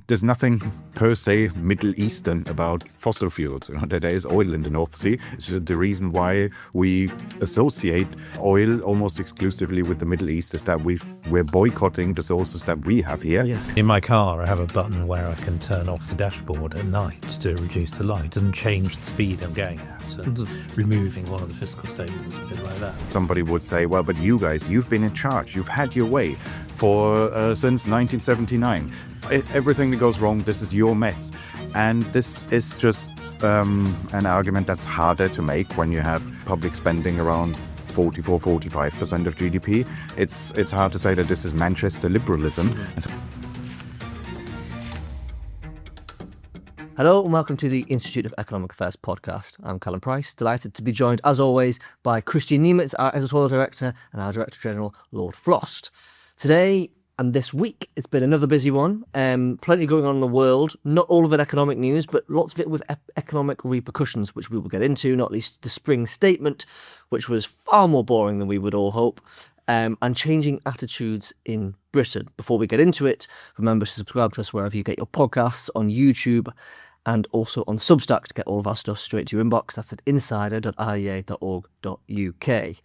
There's nothing per se Middle Eastern about fossil fuels. There is oil in the North Sea. It's just the reason why we associate oil almost exclusively with the Middle East is that we're boycotting the sources that we have here. Yeah. In my car, I have a button where I can turn off the dashboard at night to reduce the light. It doesn't change the speed I'm going at. And removing one of the fiscal statements, a bit like that. Somebody would say, well, but you guys, you've been in charge. You've had your way for since 1979. Everything that goes wrong, this is your mess. And this is just an argument that's harder to make when you have public spending around 44-45% of GDP. It's hard to say that this is Manchester liberalism. Hello and welcome to the Institute of Economic Affairs podcast. I'm Callum Price, delighted to be joined as always by Kristian Niemietz, our Editorial Director, and our Director General, Lord Frost. Today and this week, it's been another busy one. Plenty going on in the world, not all of it economic news, but lots of it with economic repercussions, which we will get into, not least the spring statement, which was far more boring than we would all hope, and changing attitudes in Britain. Before we get into it, remember to subscribe to us wherever you get your podcasts, on YouTube and also on Substack to get all of our stuff straight to your inbox. That's at insider.iea.org.uk.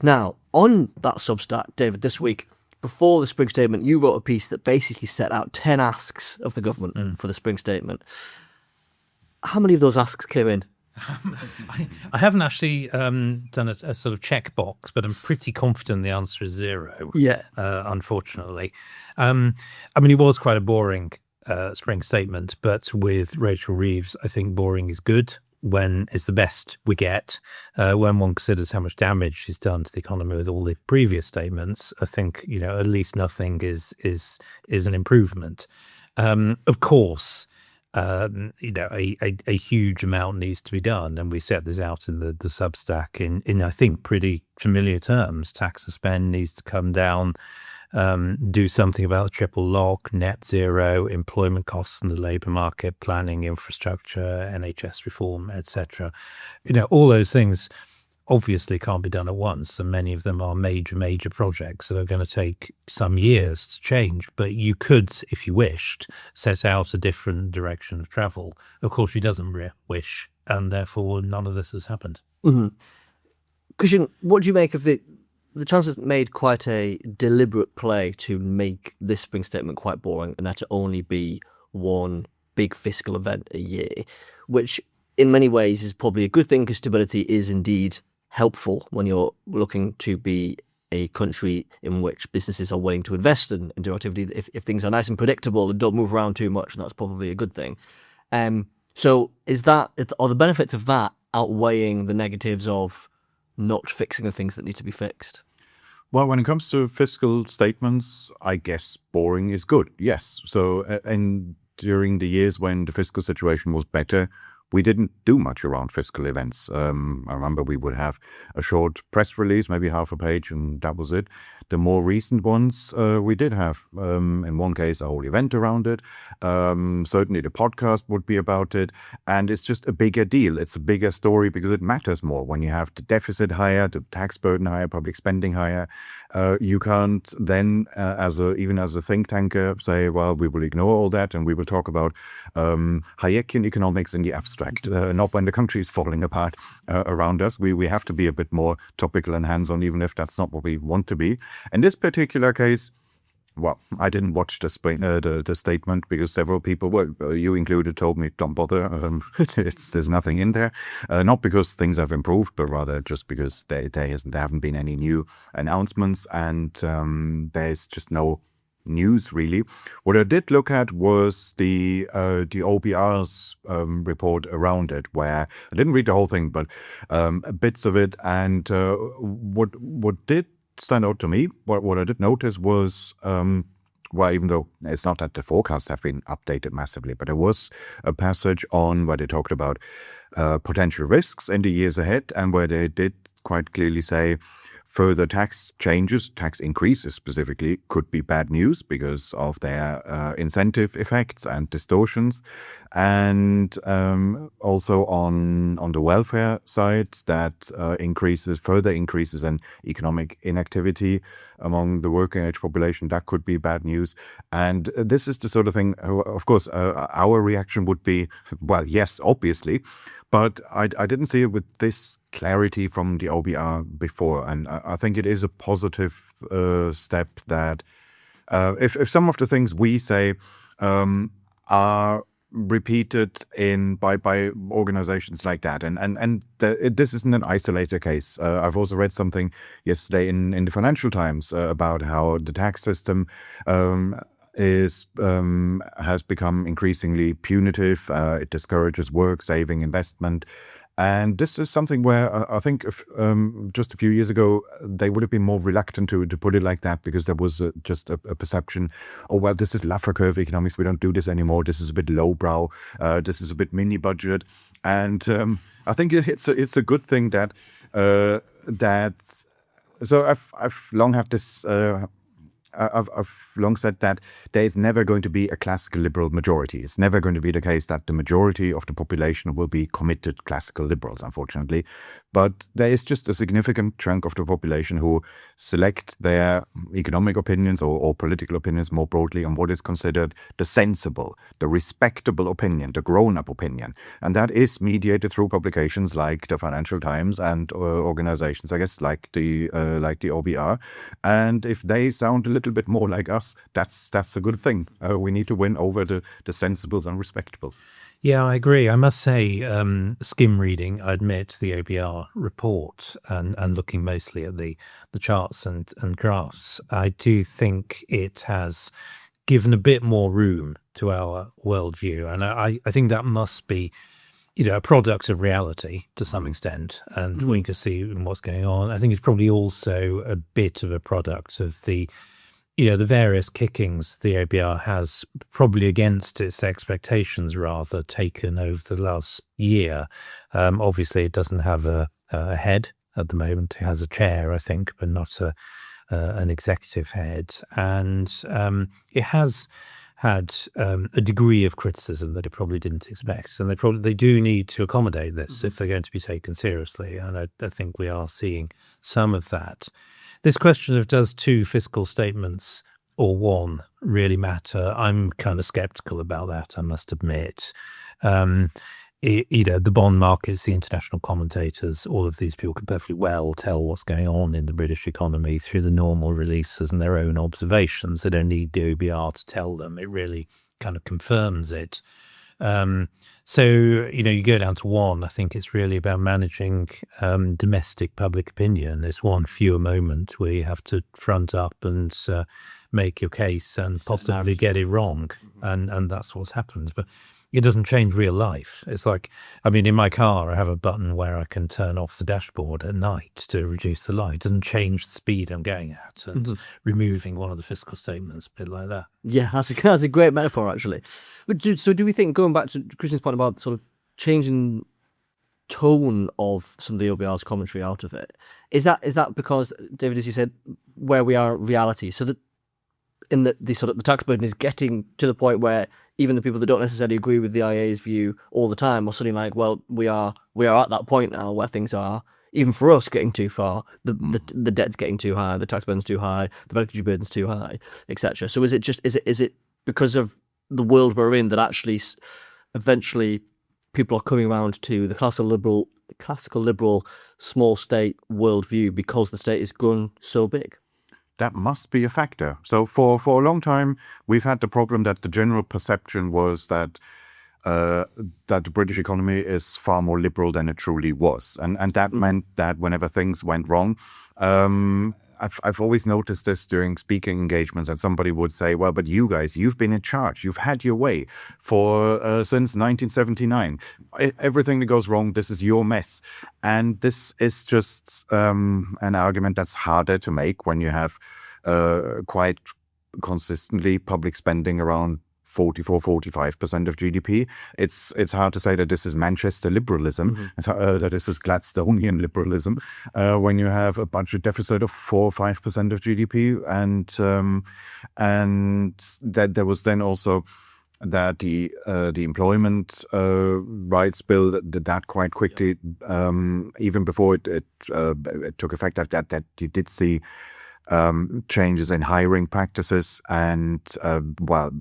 Now, on that Substack, David, this week, before the spring statement, you wrote a piece that basically set out 10 asks of the government for the spring statement. How many of those asks came in? I haven't actually done a sort of checkbox, but I'm pretty confident the answer is zero. Yeah. Unfortunately. I mean, it was quite a boring spring statement, but with Rachel Reeves, I think boring is good when it's the best we get. When one considers how much damage she's done to the economy with all the previous statements, I think, at least nothing is an improvement. Of course, a huge amount needs to be done, and we set this out in the Substack in I think pretty familiar terms. Tax and spend needs to come down. Do something about the triple lock, net zero, employment costs in the labour market, planning, infrastructure, NHS reform, etc. All those things obviously can't be done at once, and many of them are major projects that are going to take some years to change. But you could, if you wished, set out a different direction of travel. Of course, she doesn't wish, and therefore none of this has happened. Mm-hmm. Kristian, what do you make of the Chancellor's made quite a deliberate play to make this spring statement quite boring, and that to only be one big fiscal event a year, which in many ways is probably a good thing because stability is indeed helpful when you're looking to be a country in which businesses are willing to invest and do activity. If things are nice and predictable and don't move around too much, that's probably a good thing. So are the benefits of that outweighing the negatives of not fixing the things that need to be fixed? Well, when it comes to fiscal statements, I guess boring is good, yes. So, and during the years when the fiscal situation was better, we didn't do much around fiscal events. I remember we would have a short press release, maybe half a page, and that was it. The more recent ones, we did have, in one case, a whole event around it. Certainly the podcast would be about it. And it's just a bigger deal. It's a bigger story because it matters more. When you have the deficit higher, the tax burden higher, public spending higher, you can't then, even as a think tanker, say, well, we will ignore all that and we will talk about Hayekian economics in the abstract. Not when the country is falling apart around us. We have to be a bit more topical and hands-on, even if that's not what we want to be. In this particular case, well, I didn't watch the statement because several people, well, you included, told me don't bother. There's nothing in there. Not because things have improved, but rather just because there haven't been any new announcements and there's just no news really. What I did look at was the OBR's report around it, where I didn't read the whole thing, but bits of it. And what did stand out to me, what I did notice was, well, even though it's not that the forecasts have been updated massively, but there was a passage on where they talked about potential risks in the years ahead, and where they did quite clearly say, further tax changes, tax increases specifically, could be bad news because of their incentive effects and distortions. And also on the welfare side, that further increases in economic inactivity among the working age population, that could be bad news. And this is the sort of thing, of course, our reaction would be, well, yes, obviously, but I didn't see it with this clarity from the OBR before. And I think it is a positive step that if some of the things we say are repeated by organizations like that, and this isn't an isolated case. I've also read something yesterday in the Financial Times about how the tax system has become increasingly punitive. It discourages work, saving, investment. And this is something where I think just a few years ago, they would have been more reluctant to put it like that, because there was just a perception, oh, well, this is Laffer curve economics. We don't do this anymore. This is a bit lowbrow. This is a bit mini budget. And I think it's a good thing that so I've long had this. I've long said that there is never going to be a classical liberal majority. It's never going to be the case that the majority of the population will be committed classical liberals, unfortunately. But there is just a significant chunk of the population who select their economic opinions or political opinions more broadly on what is considered the sensible, the respectable opinion, the grown-up opinion. And that is mediated through publications like the Financial Times and organizations, I guess, like the OBR. And if they sound a little bit more like us, that's a good thing. We need to win over the sensibles and respectables. Yeah, I agree. I must say, skim reading, I admit, the OBR report and looking mostly at the charts and graphs, I do think it has given a bit more room to our worldview. And I think that must be, a product of reality to some extent. And we can see what's going on. I think it's probably also a bit of a product of the various kickings the OBR has, probably against its expectations rather, taken over the last year. Obviously, it doesn't have a head at the moment. It has a chair, I think, but not an executive head. And it has had a degree of criticism that it probably didn't expect. And they do need to accommodate this if they're going to be taken seriously. And I think we are seeing some of that. This question of does two fiscal statements or one really matter, I'm kind of skeptical about that, I must admit. The bond markets, the international commentators, all of these people can perfectly well tell what's going on in the British economy through the normal releases and their own observations. They don't need the OBR to tell them. It really kind of confirms it. So, you go down to one. I think it's really about managing domestic public opinion. It's one fewer moment where you have to front up and make your case and possibly get it wrong. And that's what's happened. But it doesn't change real life. It's like, in my car, I have a button where I can turn off the dashboard at night to reduce the light. It doesn't change the speed I'm going at. And removing one of the fiscal statements, a bit like that. Yeah, that's a great metaphor, actually. But do we think, going back to Kristian's point about sort of changing tone of some of the OBR's commentary out of it, is that because, David, as you said, where we are in reality, so that in the sort of the tax burden is getting to the point where even the people that don't necessarily agree with the IEA's view all the time are suddenly like, well, we are at that point now where things are, even for us, getting too far. The debt's getting too high, the tax burden's too high, the regulatory burden's too high, etc. So is it because of the world we're in that actually eventually people are coming around to the classical liberal small state worldview because the state has grown so big? That must be a factor. So for a long time, we've had the problem that the general perception was that the British economy is far more liberal than it truly was. And that meant that whenever things went wrong, I've always noticed this during speaking engagements, and somebody would say, well, but you guys, you've been in charge. You've had your way since 1979. Everything that goes wrong, this is your mess. And this is just an argument that's harder to make when you have quite consistently public spending around 44-45% of GDP. It's hard to say that this is Manchester liberalism, that this is Gladstonian liberalism, when you have a budget deficit of 4 or 5% of GDP, and that there was then also that the employment rights bill did that quite quickly, even before it took effect. That you did see changes in hiring practices, and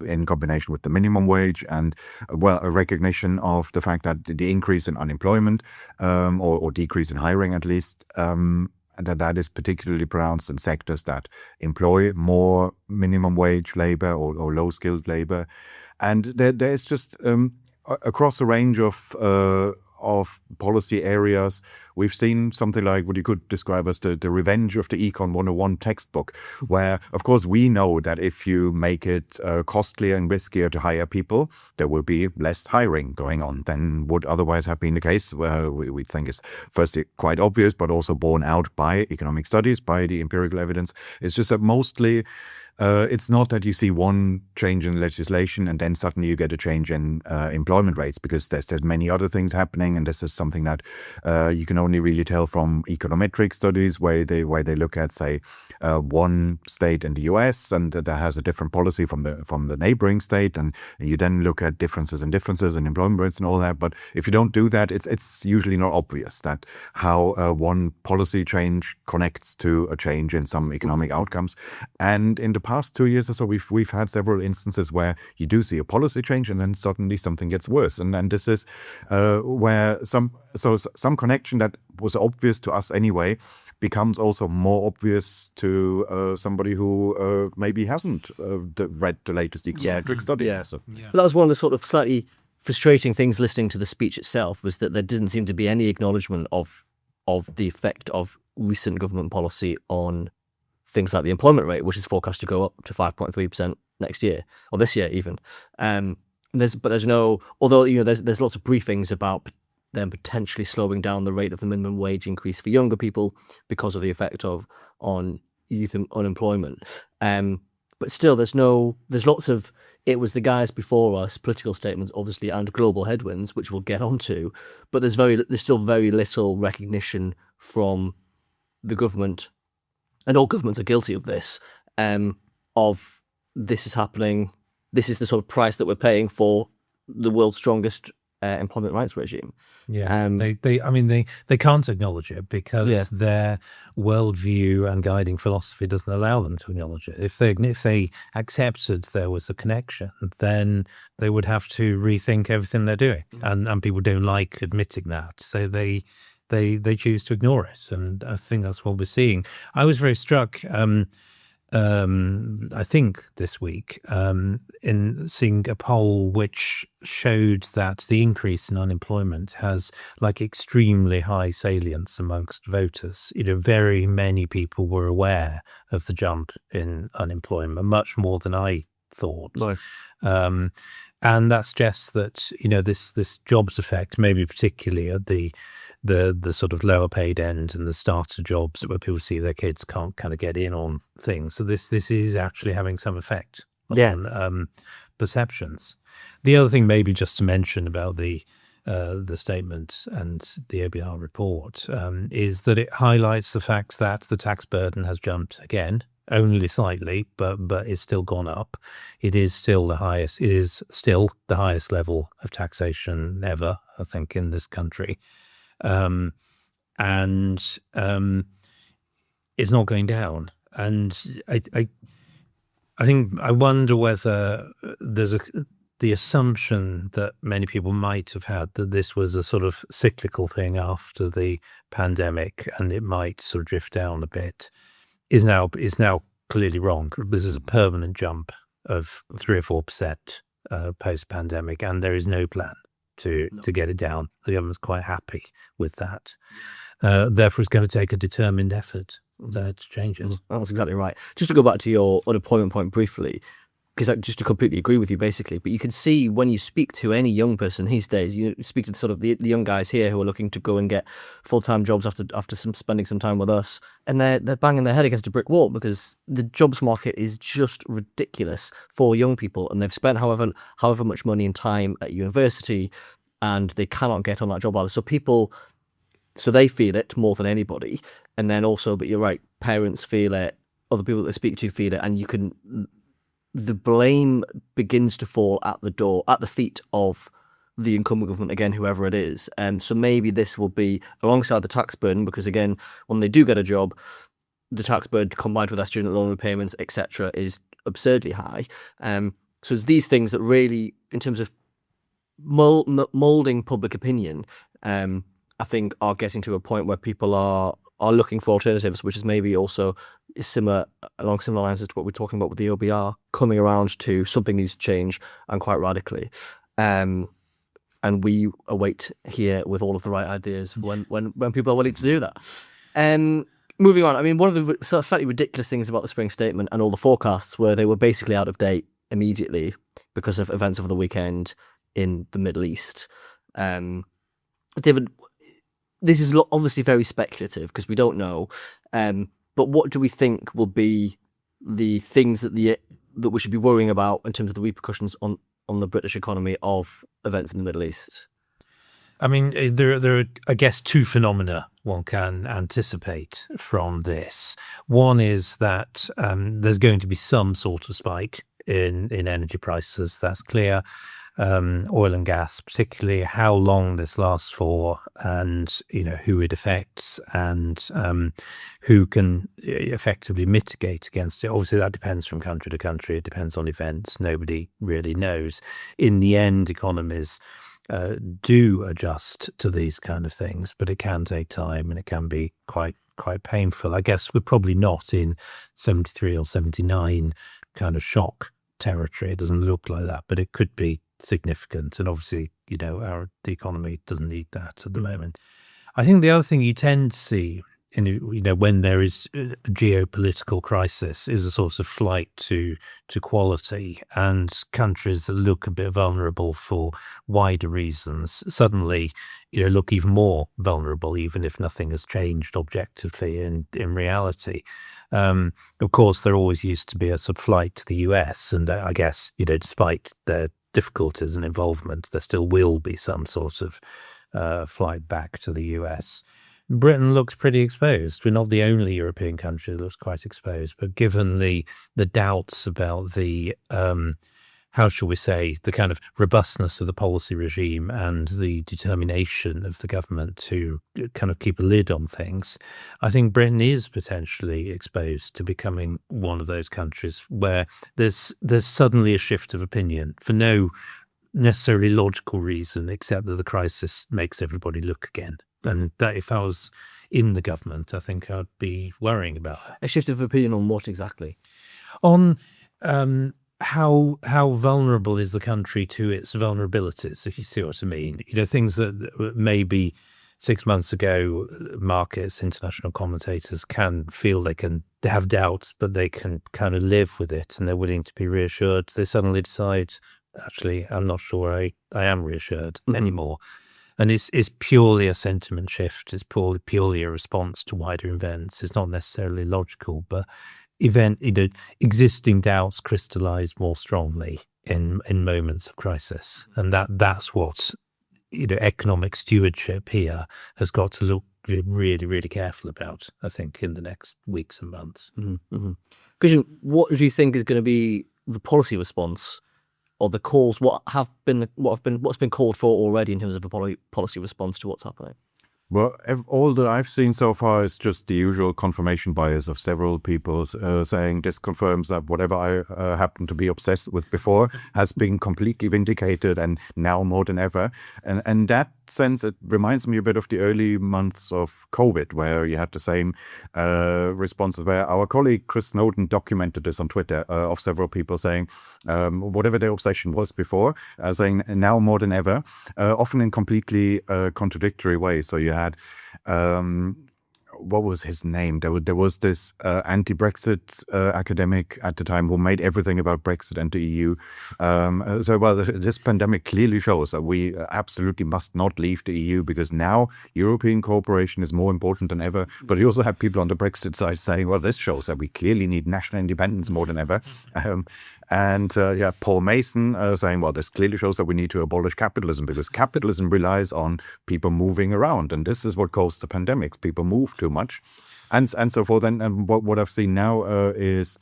in combination with the minimum wage, and a recognition of the fact that the increase in unemployment or decrease in hiring, at least, that is particularly pronounced in sectors that employ more minimum wage labor or low skilled labor. And there's just across a range of policy areas, we've seen something like what you could describe as the revenge of the Econ 101 textbook, where, of course, we know that if you make it costlier and riskier to hire people, there will be less hiring going on than would otherwise have been the case. We think is firstly quite obvious, but also borne out by economic studies, by the empirical evidence. It's just that mostly it's not that you see one change in legislation and then suddenly you get a change in employment rates, because there's many other things happening, and this is something that you can only really tell from econometric studies, where they look at, say, one state in the US, and that has a different policy from the neighboring state, and you then look at differences in employment rates and all that. But if you don't do that, it's usually not obvious that how one policy change connects to a change in some economic outcomes. And in the past 2 years or so, we've had several instances where you do see a policy change and then suddenly something gets worse. And then this is where some connection that was obvious to us anyway becomes also more obvious to somebody who maybe hasn't read the latest econometric study. Yeah. So. But that was one of the sort of slightly frustrating things listening to the speech itself, was that there didn't seem to be any acknowledgement of the effect of recent government policy on things like the employment rate, which is forecast to go up to 5.3% next year, or this year even. There's no, although there's lots of briefings about them potentially slowing down the rate of the minimum wage increase for younger people because of the effect on youth unemployment. But still, there's lots of, it was the guys before us, political statements obviously, and global headwinds, which we'll get onto, but there's still very little recognition from the government, and all governments are guilty of this, of this is happening, this is the sort of price that we're paying for the world's strongest employment rights regime. Yeah, they can't acknowledge it because their worldview and guiding philosophy doesn't allow them to acknowledge it. If they accepted there was a connection, then they would have to rethink everything they're doing, and people don't like admitting that, so they choose to ignore it, and I think that's what we're seeing. I was very struck, I think this week, in seeing a poll which showed that the increase in unemployment has extremely high salience amongst voters. Very many people were aware of the jump in unemployment, much more than I thought. Right. And that suggests that this jobs effect, maybe particularly at the sort of lower paid end and the starter jobs where people see their kids can't kind of get in on things. So this is actually having some effect on perceptions. The other thing, maybe just to mention about the statement and the OBR report, is that it highlights the fact that the tax burden has jumped again, only slightly, but it's still gone up. It is still the highest. It is still the highest level of taxation ever, I think, in this country. And it's not going down. And I wonder whether there's the assumption that many people might have had that this was a sort of cyclical thing after the pandemic and it might sort of drift down a bit, is now clearly wrong. This is a permanent jump of 3 or 4% post-pandemic, and there is no plan to get it down. The government's quite happy with that. Therefore, it's going to take a determined effort to change it. That's exactly right. Just to go back to your unemployment point briefly, because I just to completely agree with you, basically. But you can see when you speak to any young person these days, you speak to sort of the young guys here who are looking to go and get full-time jobs after spending some time with us, and they're banging their head against a brick wall because the jobs market is just ridiculous for young people, and they've spent however much money and time at university, and they cannot get on that job ladder. So they feel it more than anybody, and then also, but you're right, parents feel it, other people that they speak to feel it, and the blame begins to fall at the feet of the incumbent government again, whoever it is. So maybe this will be alongside the tax burden, because again, when they do get a job, the tax burden combined with their student loan repayments, etc., is absurdly high. So it's these things that really, in terms of molding public opinion, I think are getting to a point where people are looking for alternatives, which is maybe also along similar lines as to what we're talking about with the OBR, coming around to something needs to change, and quite radically. And we await here with all of the right ideas when people are willing to do that. Moving on, I mean, one of the sort of slightly ridiculous things about the spring statement and all the forecasts were they were basically out of date immediately because of events over the weekend in the Middle East. David, this is obviously very speculative because we don't know, but what do we think will be the things that we should be worrying about in terms of the repercussions on the British economy of events in the Middle East? I mean, there are, I guess, two phenomena one can anticipate from this. One is that there's going to be some sort of spike in energy prices. That's clear. Oil and gas, particularly how long this lasts for, and who it affects, and who can effectively mitigate against it. Obviously, that depends from country to country. It depends on events. Nobody really knows. In the end, economies do adjust to these kind of things, but it can take time and it can be quite painful. I guess we're probably not in 73 or 79 kind of shock territory. It doesn't look like that, but it could be significant, and obviously the economy doesn't need that at the moment. I think the other thing you tend to see when there is a geopolitical crisis is a sort of flight to quality, and countries that look a bit vulnerable for wider reasons suddenly look even more vulnerable, even if nothing has changed objectively in reality. Of course, there always used to be a sort of flight to the US, and I guess despite their difficulties and involvement, there still will be some sort of flight back to the US. Britain looks pretty exposed. We're not the only European country that looks quite exposed, but given the doubts about the how shall we say, the kind of robustness of the policy regime and the determination of the government to kind of keep a lid on things, I think Britain is potentially exposed to becoming one of those countries where there's suddenly a shift of opinion for no necessarily logical reason, except that the crisis makes everybody look again. And that if I was in the government, I think I'd be worrying about it. A shift of opinion on what exactly? On how vulnerable is the country to its vulnerabilities, if you see what I mean. Things that maybe 6 months ago, markets, international commentators can feel they have doubts, but they can kind of live with it and they're willing to be reassured. They suddenly decide, actually, I'm not sure I am reassured anymore. And it's purely a sentiment shift. It's purely a response to wider events. It's not necessarily logical, but existing doubts crystallize more strongly in moments of crisis. And that's what economic stewardship here has got to look really, really careful about, I think, in the next weeks and months. Mm-hmm. Kristian, what do you think is going to be the policy response, or the calls? What's been called for already in terms of a policy response to what's happening? Well, all that I've seen so far is just the usual confirmation bias of several people saying this confirms that whatever I happened to be obsessed with before has been completely vindicated, and now more than ever. And in that sense, it reminds me a bit of the early months of COVID, where you had the same responses, where our colleague Chris Snowden documented this on Twitter of several people saying whatever their obsession was before, saying now more than ever, often in completely contradictory ways. So you had what was his name? There was this anti-Brexit academic at the time who made everything about Brexit and the EU. This pandemic clearly shows that we absolutely must not leave the EU, because now European cooperation is more important than ever. But you also have people on the Brexit side saying, well, this shows that we clearly need national independence more than ever. Paul Mason saying, well, this clearly shows that we need to abolish capitalism, because capitalism relies on people moving around, and this is what caused the pandemics. People move too much, and so forth. And what I've seen now is,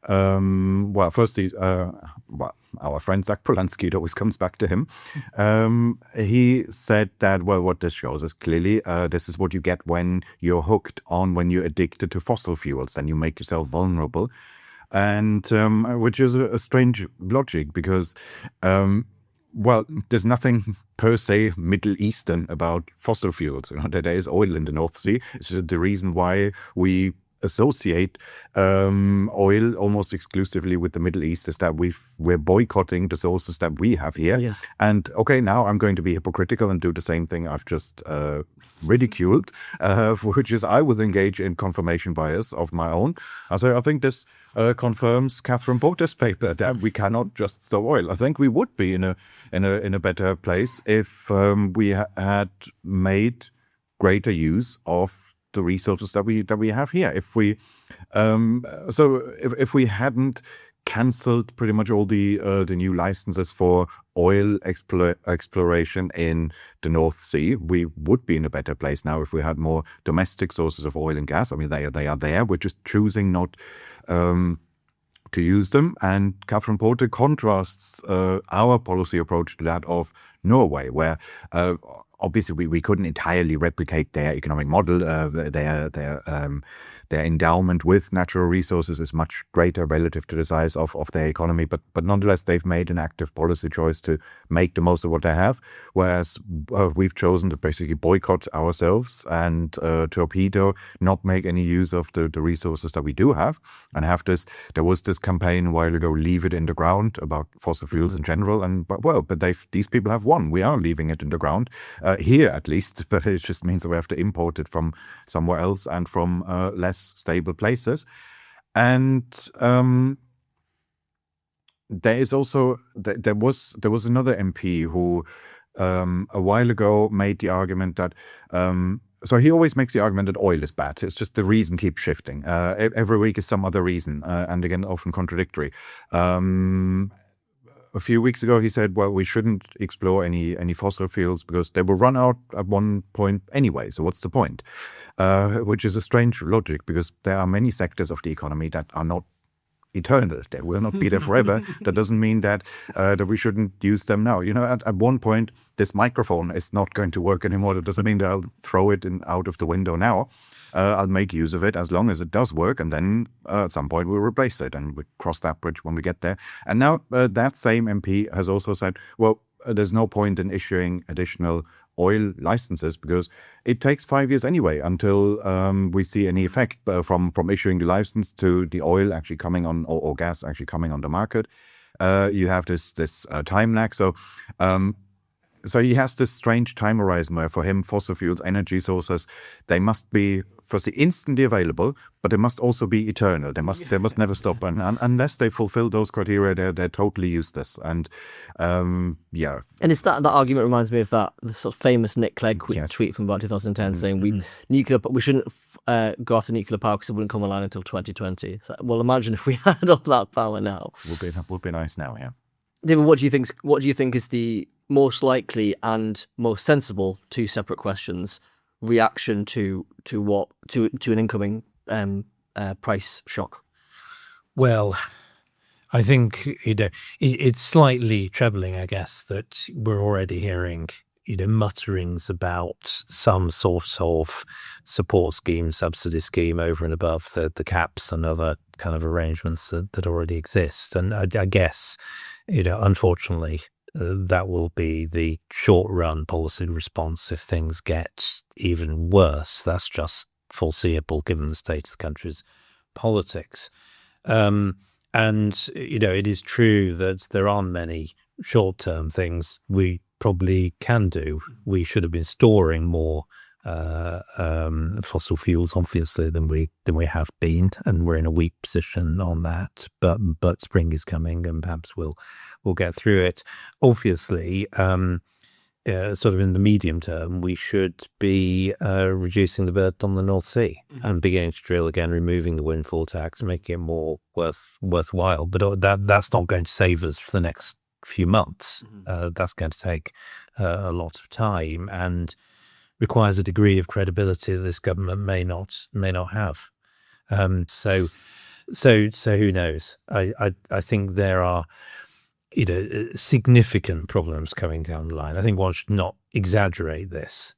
firstly, our friend Zach Polanski, it always comes back to him. He said that, well, what this shows is clearly this is what you get when you're hooked on, when you're addicted to fossil fuels, and you make yourself vulnerable. And which is a strange logic, because, there's nothing per se Middle Eastern about fossil fuels. There is oil in the North Sea. It's just the reason why we associate oil almost exclusively with the Middle East is that we're boycotting the sources that we have here. Yeah. And okay, now I'm going to be hypocritical and do the same thing I've just ridiculed, which is I would engage in confirmation bias of my own. So I think this confirms Catherine Porter's paper that we cannot just stop oil. I think we would be in a better place if we had made greater use of the resources that we have here. If we if we hadn't cancelled pretty much all the new licenses for oil exploration in the North Sea, we would be in a better place now if we had more domestic sources of oil and gas. I mean, they are there. We're just choosing not to use them. And Catherine Porter contrasts our policy approach to that of Norway, where obviously we couldn't entirely replicate their economic model. Their endowment with natural resources is much greater relative to the size of their economy, but nonetheless they've made an active policy choice to make the most of what they have, whereas we've chosen to basically boycott ourselves and torpedo, not make any use of the resources that we do have, and have this. There was this campaign a while ago, leave it in the ground, about fossil fuels in general, but these people have won. We are leaving it in the ground here at least, but it just means that we have to import it from somewhere else and from less stable places. And there is also there was another MP who a while ago made the argument that so he always makes the argument that oil is bad. It's just the reason keeps shifting. Every week is some other reason, and again often contradictory. A few weeks ago, he said, well, we shouldn't explore any fossil fuels because they will run out at one point anyway. So what's the point? Which is a strange logic, because there are many sectors of the economy that are not eternal. They will not be there forever. That doesn't mean that we shouldn't use them now. At one point, this microphone is not going to work anymore. That doesn't mean that I'll throw it out of the window now. I'll make use of it as long as it does work, and then at some point we'll replace it, and we'll cross that bridge when we get there. And now that same MP has also said, well, there's no point in issuing additional oil licenses because it takes 5 years anyway until we see any effect from issuing the license to the oil actually coming on, or gas actually coming on the market. You have this time lag. So he has this strange time horizon where for him fossil fuels, energy sources, they must be firstly instantly available, but they must also be eternal. They must never stop, and unless they fulfill those criteria, they're totally useless. And yeah. And it's that argument reminds me of the sort of famous Nick Clegg tweet from about 2010 saying we shouldn't go after nuclear power because it wouldn't come online until 2020. So, well, imagine if we had all that power now. Would be nice now, yeah. David, what do you think is the most likely and most sensible, two separate questions, reaction to an incoming price shock? Well, I think it's slightly troubling, I guess, that we're already hearing mutterings about some sort of support scheme, subsidy scheme over and above the caps and other kind of arrangements that already exist. And I guess, unfortunately, that will be the short-run policy response if things get even worse. That's just foreseeable given the state of the country's politics. And, it is true that there aren't many short-term things we probably can do. We should have been storing more fossil fuels, obviously, than we have been, and we're in a weak position on that. But spring is coming, and perhaps we'll get through it. Obviously, sort of in the medium term, we should be reducing the burden on the North Sea and beginning to drill again, removing the windfall tax, making it more worthwhile. But that's not going to save us for the next few months. That's going to take a lot of time and requires a degree of credibility that this government may not have. So who knows? I think there are significant problems coming down the line. I think one should not exaggerate this,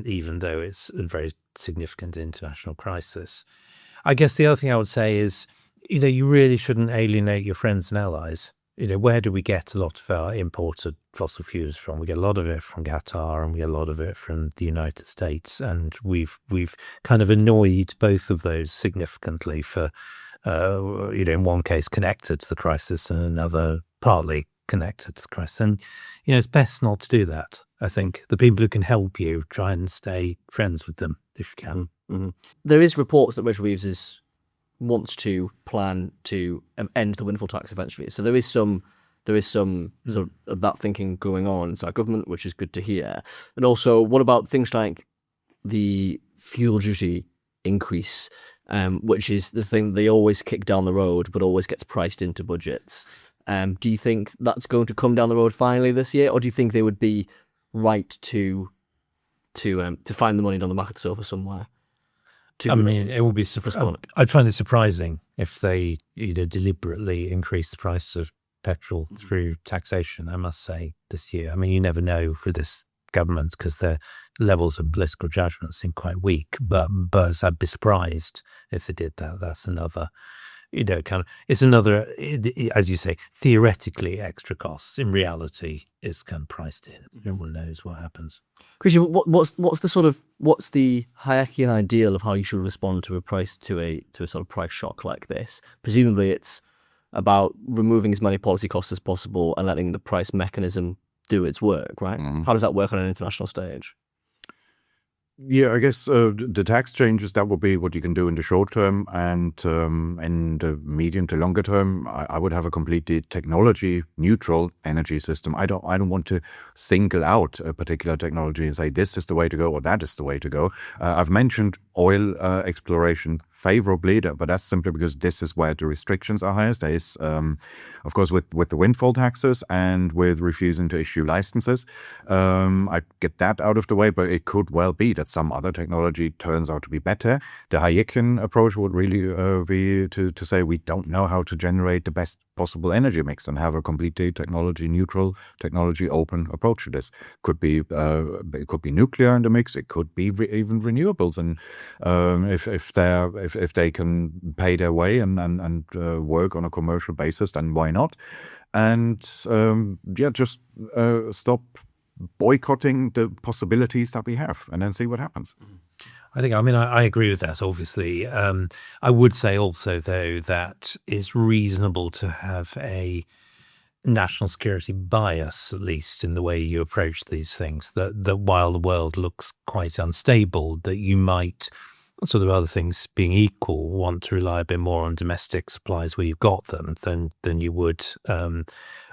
even though it's a very significant international crisis. I guess the other thing I would say is, you really shouldn't alienate your friends and allies. Where do we get a lot of our imported fossil fuels from? We get a lot of it from Qatar, and we get a lot of it from the United States, and we've kind of annoyed both of those significantly for, in one case connected to the crisis, and another partly connected to the crisis. And it's best not to do that. I think the people who can help you, try and stay friends with them if you can. Mm-hmm. There is reports that Rachel Reeves wants to plan to end the windfall tax eventually. So there is some sort of that thinking going on inside government, which is good to hear. And also, what about things like the fuel duty increase, which is the thing they always kick down the road, but always gets priced into budgets? Do you think that's going to come down the road finally this year, or do you think they would be right to find the money down the back of the sofa somewhere? It would be I'd find it surprising if they deliberately increase the price of petrol through taxation, I must say, this year. You never know with this government because their levels of political judgment seem quite weak, but I'd be surprised if they did that. That's another it's another, as you say, theoretically extra costs. In reality, it's kind of priced in. No one knows what happens. Kristian, what's the hierarchy and ideal of how you should respond to a sort of price shock like this? Presumably, it's about removing as many policy costs as possible and letting the price mechanism do its work, right? How does that work on an international stage? Yeah, I guess the tax changes, that will be what you can do in the short term, and in the medium to longer term, I would have a completely technology neutral energy system. I don't want to single out a particular technology and say this is the way to go or that is the way to go. I've mentioned oil exploration favorably, but that's simply because this is where the restrictions are highest. There is, of course, with the windfall taxes and with refusing to issue licenses, I get that out of the way, but it could well be that some other technology turns out to be better. The Hayekian approach would really be to say we don't know how to generate the best possible energy mix and have a completely technology neutral, technology open approach to this. It could be nuclear in the mix. It could be even renewables, and if they can pay their way and work on a commercial basis, then why not? And just stop boycotting the possibilities that we have, and then see what happens. I agree with that, obviously. I would say also, though, that it's reasonable to have a national security bias, at least in the way you approach these things, that while the world looks quite unstable, that you might, sort of other things being equal, want to rely a bit more on domestic supplies where you've got them than you would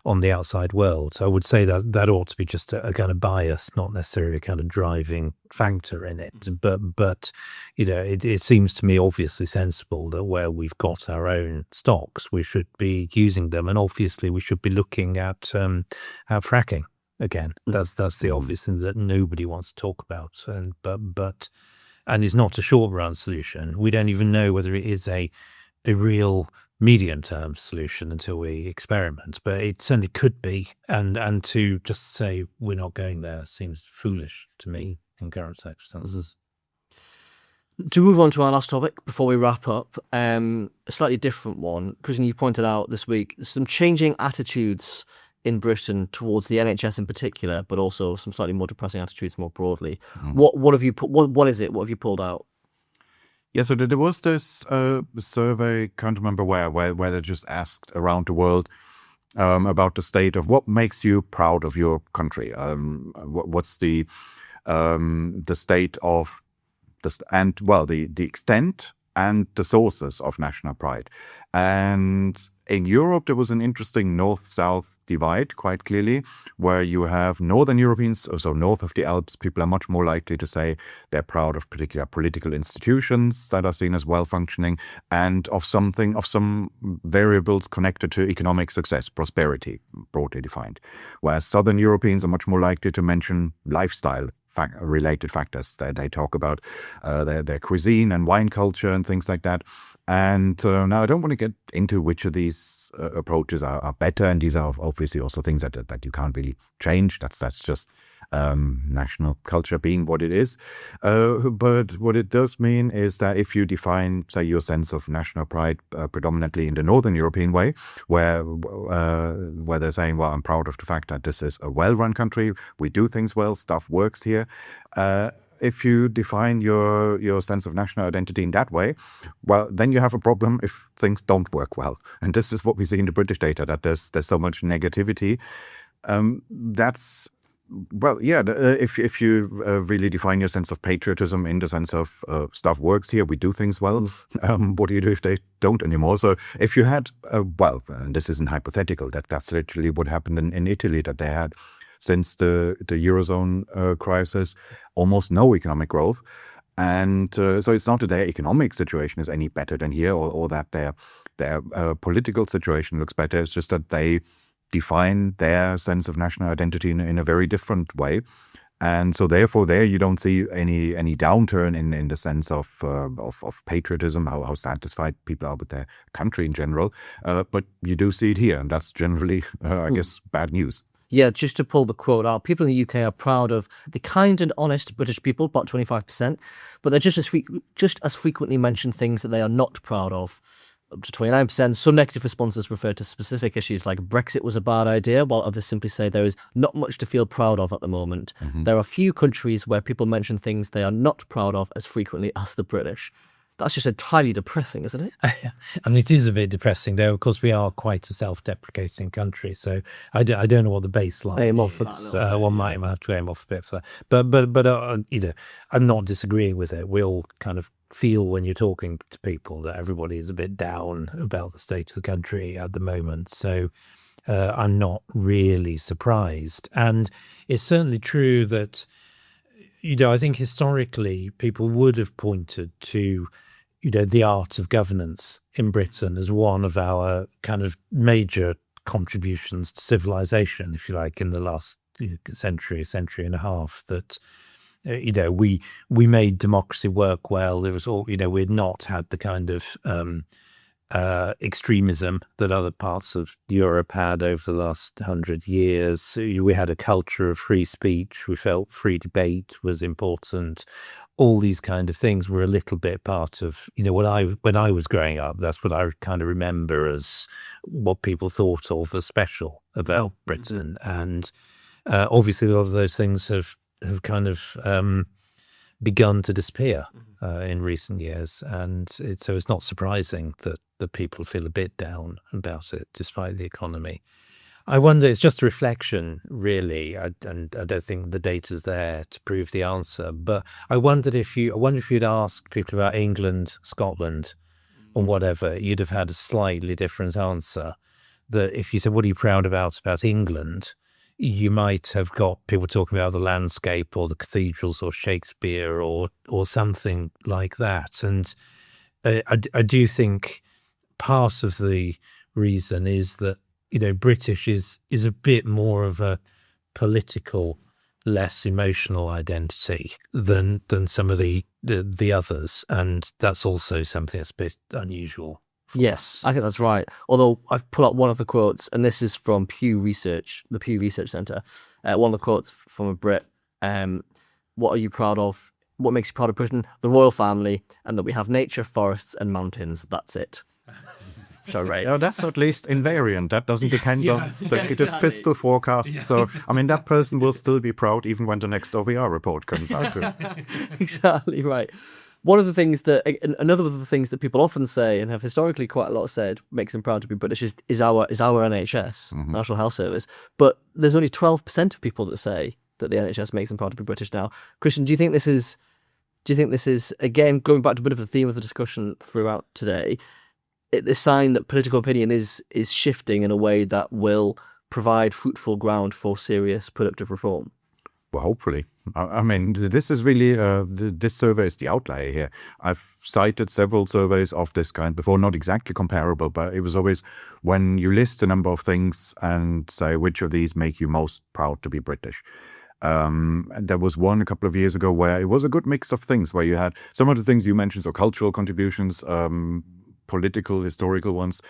on the outside world. So I would say that ought to be just a kind of bias, not necessarily a kind of driving factor in it. But it seems to me obviously sensible that where we've got our own stocks, we should be using them, and obviously we should be looking at fracking again. That's the obvious thing that nobody wants to talk about, and it's not a short-run solution. We don't even know whether it is a real medium-term solution until we experiment, but it certainly could be. And to just say we're not going there seems foolish to me in current circumstances. To move on to our last topic before we wrap up, a slightly different one. Kristian, you pointed out this week some changing attitudes in Britain towards the NHS in particular, but also some slightly more depressing attitudes more broadly. What have you what is it? What have you pulled out? Yeah, so there was this survey, can't remember where they just asked around the world about the state of what makes you proud of your country. What's the the state of the extent and the sources of national pride. And in Europe, there was an interesting north-south divide quite clearly, where you have Northern Europeans, so north of the Alps, people are much more likely to say they're proud of particular political institutions that are seen as well-functioning and of some variables connected to economic success, prosperity, broadly defined. Whereas Southern Europeans are much more likely to mention lifestyle related factors. They talk about their cuisine and wine culture and things like that. And now I don't want to get into which of these approaches are better, and these are obviously also things that you can't really change. That's just national culture being what it is. But what it does mean is that if you define, say, your sense of national pride predominantly in the Northern European way, where they're saying, well, I'm proud of the fact that this is a well-run country, we do things well, stuff works here. If you define your sense of national identity in that way, well, then you have a problem if things don't work well. And this is what we see in the British data, that there's so much negativity. If you really define your sense of patriotism in the sense of stuff works here, we do things well, what do you do if they don't anymore? So if you had, and this isn't hypothetical, that's literally what happened in Italy, that they had, since the Eurozone crisis, almost no economic growth. And so it's not that their economic situation is any better than here, or that their political situation looks better. It's just that they define their sense of national identity in a very different way. And so therefore there you don't see any downturn in the sense of patriotism, how satisfied people are with their country in general. But you do see it here, and that's generally, I guess, bad news. Yeah, just to pull the quote out, people in the UK are proud of the kind and honest British people, about 25%, but they just as frequently mention things that they are not proud of, up to 29%. Some negative responses refer to specific issues like Brexit was a bad idea, while others simply say there is not much to feel proud of at the moment. Mm-hmm. There are few countries where people mention things they are not proud of as frequently as the British. That's just entirely depressing, isn't it? I mean, it is a bit depressing, though. Of course, we are quite a self-deprecating country, so I don't know what the baseline aim off is. One might have to aim off a bit for that. But I'm not disagreeing with it. We all kind of feel when you're talking to people that everybody is a bit down about the state of the country at the moment. So I'm not really surprised. And it's certainly true that, I think historically people would have pointed to the art of governance in Britain as one of our kind of major contributions to civilization, if you like, in the last century and a half, that, we made democracy work well. There was all, we'd not had the kind of extremism that other parts of Europe had over the last 100 years. We had a culture of free speech. We felt free debate was important. All these kind of things were a little bit part of, when I was growing up, that's what I kind of remember as what people thought of as special about Britain. And obviously a lot of those things have kind of begun to disappear in recent years. And so it's not surprising that people feel a bit down about it, despite the economy. I wonder, it's just a reflection, really, and I don't think the data's there to prove the answer, but I wonder if you'd asked people about England, Scotland, or whatever, you'd have had a slightly different answer. That if you said, what are you proud about England, you might have got people talking about the landscape or the cathedrals or Shakespeare or something like that. And I do think part of the reason is that, British is a bit more of a political, less emotional identity than some of the others. And that's also something that's a bit unusual. Yes, I think that's right. Although I've pulled out one of the quotes, and this is from Pew Research, the Pew Research Centre. One of the quotes from a Brit. What are you proud of? What makes you proud of Britain? The royal family, and that we have nature, forests, and mountains. That's it. So, right. Oh, that's at least invariant. That doesn't depend on the fiscal forecast. Yeah. So, I mean, that person will still be proud even when the next OVR report comes out. Exactly right. Another of the things that people often say and have historically quite a lot said makes them proud to be British is our NHS, National Health Service. But there's only 12% of people that say that the NHS makes them proud to be British now. Kristian, do you think this is again going back to a bit of the theme of the discussion throughout today, the sign that political opinion is shifting in a way that will provide fruitful ground for serious productive reform? Well, hopefully. I mean, this is really, this survey is the outlier here. I've cited several surveys of this kind before, not exactly comparable, but it was always when you list a number of things and say which of these make you most proud to be British. And there was one a couple of years ago where it was a good mix of things, where you had some of the things you mentioned, so cultural contributions, political, historical ones,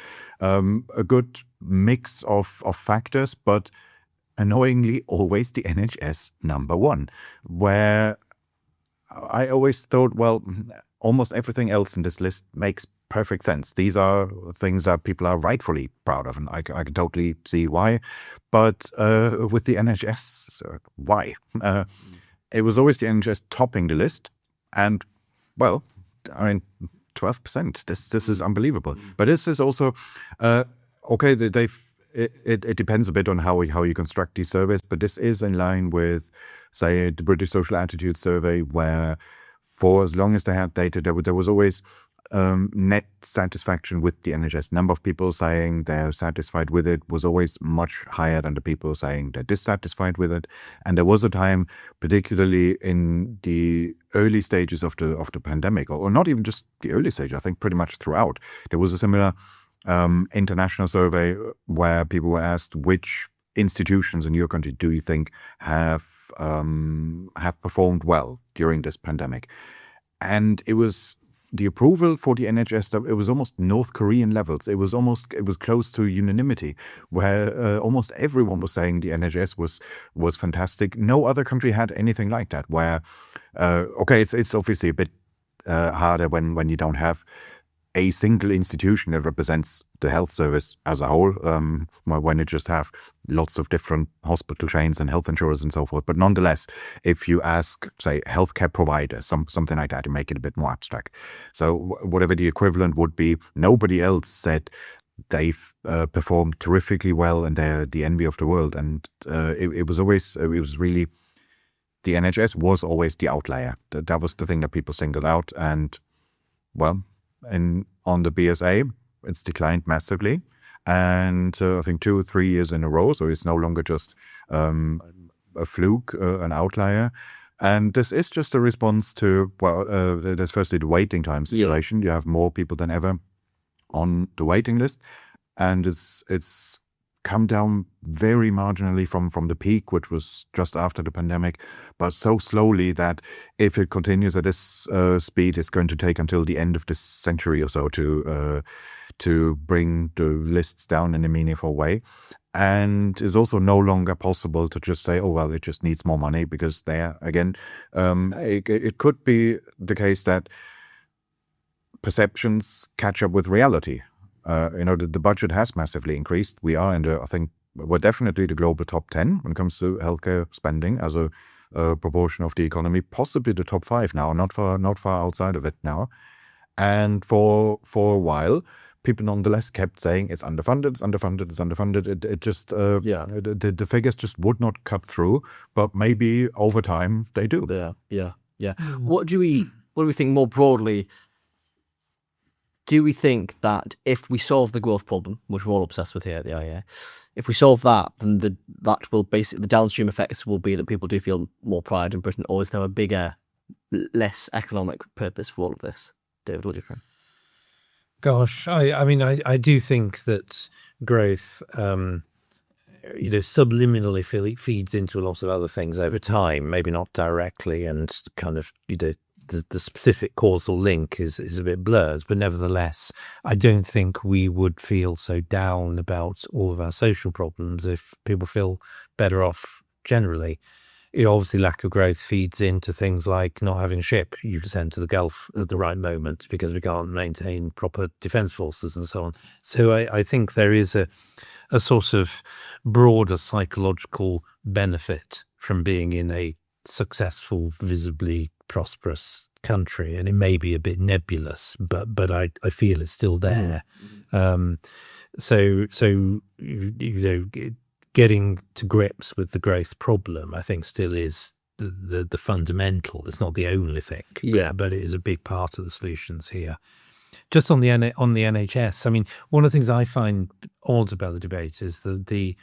a good mix of factors, but annoyingly always the NHS number one, where I always thought, well, almost everything else in this list makes perfect sense. These are things that people are rightfully proud of, and I can totally see why. But with the NHS, why? It was always the NHS topping the list, and, well, I mean, 12%. This is unbelievable. But this is also, okay, it depends a bit on how you construct these surveys, but this is in line with, say, the British Social Attitude Survey, where for as long as they had data, there was always net satisfaction with the NHS. Number of people saying they're satisfied with it was always much higher than the people saying they're dissatisfied with it. And there was a time, particularly in the early stages of the pandemic, or not even just the early stage, I think pretty much throughout, there was a similar international survey where people were asked which institutions in your country do you think have performed well during this pandemic, and it was the approval for the NHS. It was almost North Korean levels. It was close to unanimity, where almost everyone was saying the NHS was fantastic. No other country had anything like that. Where okay, it's obviously a bit harder when you don't have a single institution that represents the health service as a whole, when you just have lots of different hospital chains and health insurers and so forth. But nonetheless, if you ask, say, healthcare providers, something like that, to make it a bit more abstract. So whatever the equivalent would be, nobody else said they've performed terrifically well and they're the envy of the world. And it was really, the NHS was always the outlier. That was the thing that people singled out. And, well, and on the BSA, it's declined massively, and I think 2 or 3 years in a row. So it's no longer just a fluke, an outlier. And this is just a response to, well, there's firstly the waiting time situation. You have more people than ever on the waiting list, and it's come down very marginally from the peak, which was just after the pandemic, but so slowly that if it continues at this speed, it's going to take until the end of this century or so to bring the lists down in a meaningful way. And it's also no longer possible to just say, oh, well, it just needs more money, because there, again, it could be the case that perceptions catch up with reality. The budget has massively increased. We are I think we're definitely the global top 10 when it comes to healthcare spending as a proportion of the economy, possibly the top 5 now, not far outside of it now. And for a while, people nonetheless kept saying it's underfunded, it's underfunded, it's underfunded. It just, the figures just would not cut through, but maybe over time they do. Yeah. What do we think more broadly? Do we think that if we solve the growth problem, which we're all obsessed with here at the IEA, if we solve that, then that will basically, the downstream effects will be that people do feel more pride in Britain, or is there a bigger, less economic purpose for all of this? David, what do you think? Gosh, I mean, I do think that growth, subliminally feeds into a lot of other things over time, maybe not directly, and kind of, the specific causal link is a bit blurred, but nevertheless, I don't think we would feel so down about all of our social problems if people feel better off generally. Obviously, lack of growth feeds into things like not having a ship you can send to the Gulf at the right moment because we can't maintain proper defence forces and so on. So I think there is a sort of broader psychological benefit from being in a successful, visibly prosperous country, and it may be a bit nebulous, but I feel it's still there. So getting to grips with the growth problem, I think, still is the fundamental. It's not the only thing, but it is a big part of the solutions here. Just on the NHS, I mean, one of the things I find odd about the debate is that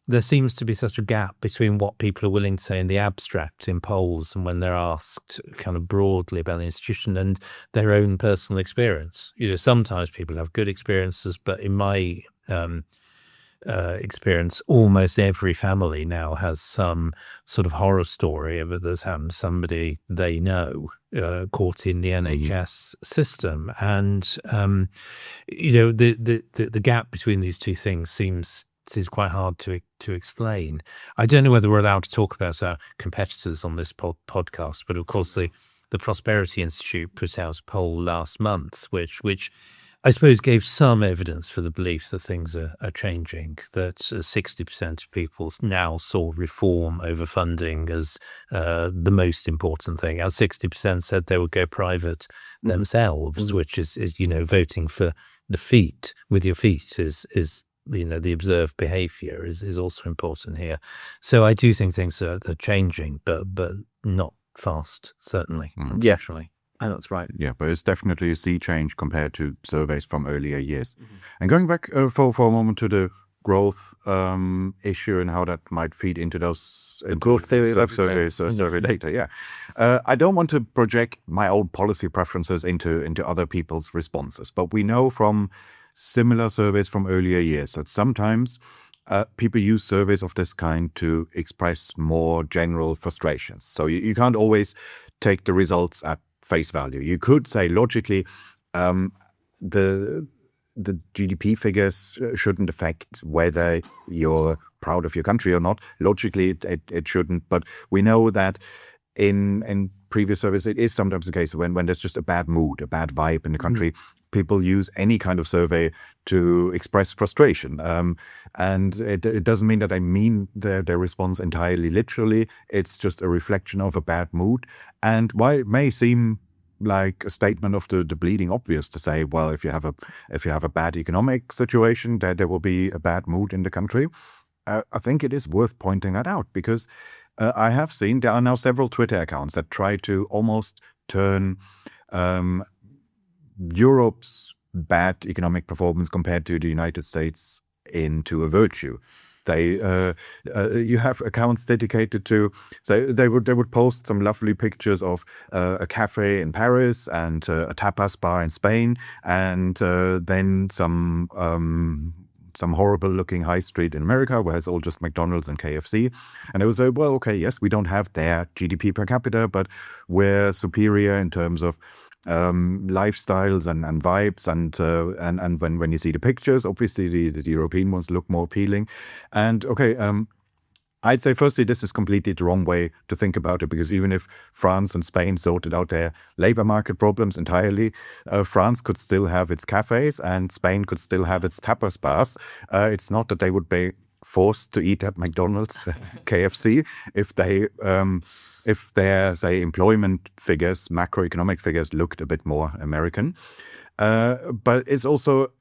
there seems to be such a gap between what people are willing to say in the abstract in polls and when they're asked kind of broadly about the institution and their own personal experience. Sometimes people have good experiences, but in my experience, almost every family now has some sort of horror story of it that's happened to somebody they know caught in the NHS system, and the gap between these two things seems quite hard to explain. I don't know whether we're allowed to talk about our competitors on this podcast, but of course the Prosperity Institute put out a poll last month, which I suppose gave some evidence for the belief that things are changing, that 60% of people now saw reform over funding as the most important thing. Our 60% said they would go private themselves, which is voting for the feet with your feet is the observed behavior is also important here. So I do think things are changing, but not fast, certainly, unfortunately. I know that's right. Yeah, but it's definitely a sea change compared to surveys from earlier years. And going back for a moment to the growth issue and how that might feed into those growth theory survey data. Yeah, I don't want to project my own policy preferences into other people's responses, but we know from similar surveys from earlier years that sometimes people use surveys of this kind to express more general frustrations. So you can't always take the results at face value. You could say logically the GDP figures shouldn't affect whether you're proud of your country or not. Logically, it shouldn't. But we know that in previous surveys, it is sometimes the case when there's just a bad mood, a bad vibe in the country, people use any kind of survey to express frustration. And it doesn't mean that I mean their response entirely literally. It's just a reflection of a bad mood. And while it may seem like a statement of the bleeding obvious to say, well, if you have a bad economic situation, there will be a bad mood in the country, I think it is worth pointing that out, because I have seen there are now several Twitter accounts that try to almost turn Europe's bad economic performance compared to the United States into a virtue. You have accounts dedicated to, so they would post some lovely pictures of a cafe in Paris and a tapas bar in Spain, and then some horrible looking high street in America where it's all just McDonald's and KFC. And it was well, okay, yes, we don't have their GDP per capita, but we're superior in terms of lifestyles and vibes, and when you see the pictures, obviously the European ones look more appealing. And okay, I'd say firstly this is completely the wrong way to think about it, because even if France and Spain sorted out their labor market problems entirely, France could still have its cafes and Spain could still have its tapas bars. It's not that they would be forced to eat at McDonald's, KFC, if their, say, employment figures, macroeconomic figures looked a bit more American. But it also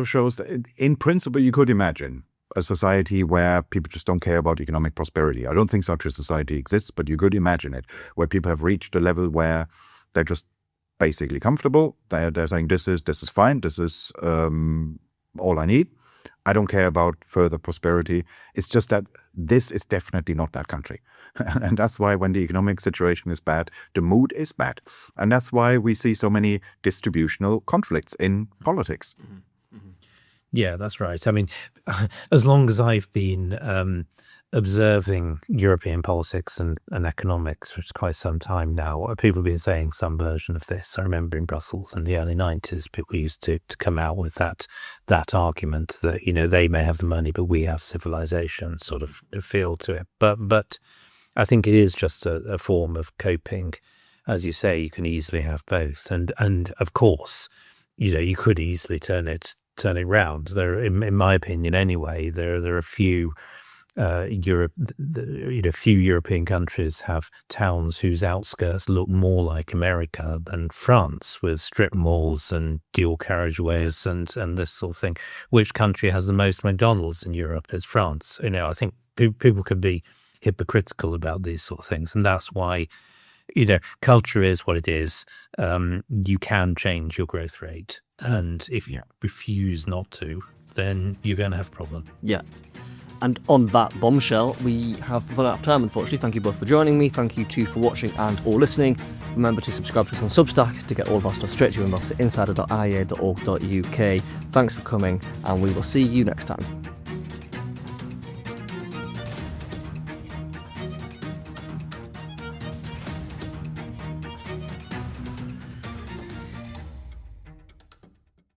shows that in principle you could imagine a society where people just don't care about economic prosperity. I don't think such a society exists, but you could imagine it, where people have reached a level where they're just basically comfortable. They're saying this is fine, this is all I need. I don't care about further prosperity. It's just that this is definitely not that country. And that's why when the economic situation is bad, the mood is bad. And that's why we see so many distributional conflicts in politics. Yeah, that's right. I mean, as long as I've been observing European politics and economics for quite some time now, people have been saying some version of this. I remember in Brussels in the early 90s, people used to come out with that argument that, they may have the money, but we have civilization, sort of feel to it. But I think it is just a form of coping. As you say, you can easily have both. And of course, you could easily turn it round. There, in my opinion anyway, there are a few Europe, few European countries have towns whose outskirts look more like America than France, with strip malls and dual carriageways and this sort of thing. Which country has the most McDonald's in Europe? It's France. I think people can be hypocritical about these sort of things, and that's why culture is what it is. You can change your growth rate, and if you refuse not to, then you're going to have a problem. Yeah. And on that bombshell, we have run out of time, unfortunately. Thank you both for joining me. Thank you too for watching and or listening. Remember to subscribe to us on Substack to get all of our stuff straight to your inbox at insider.iea.org.uk. Thanks for coming, and we will see you next time.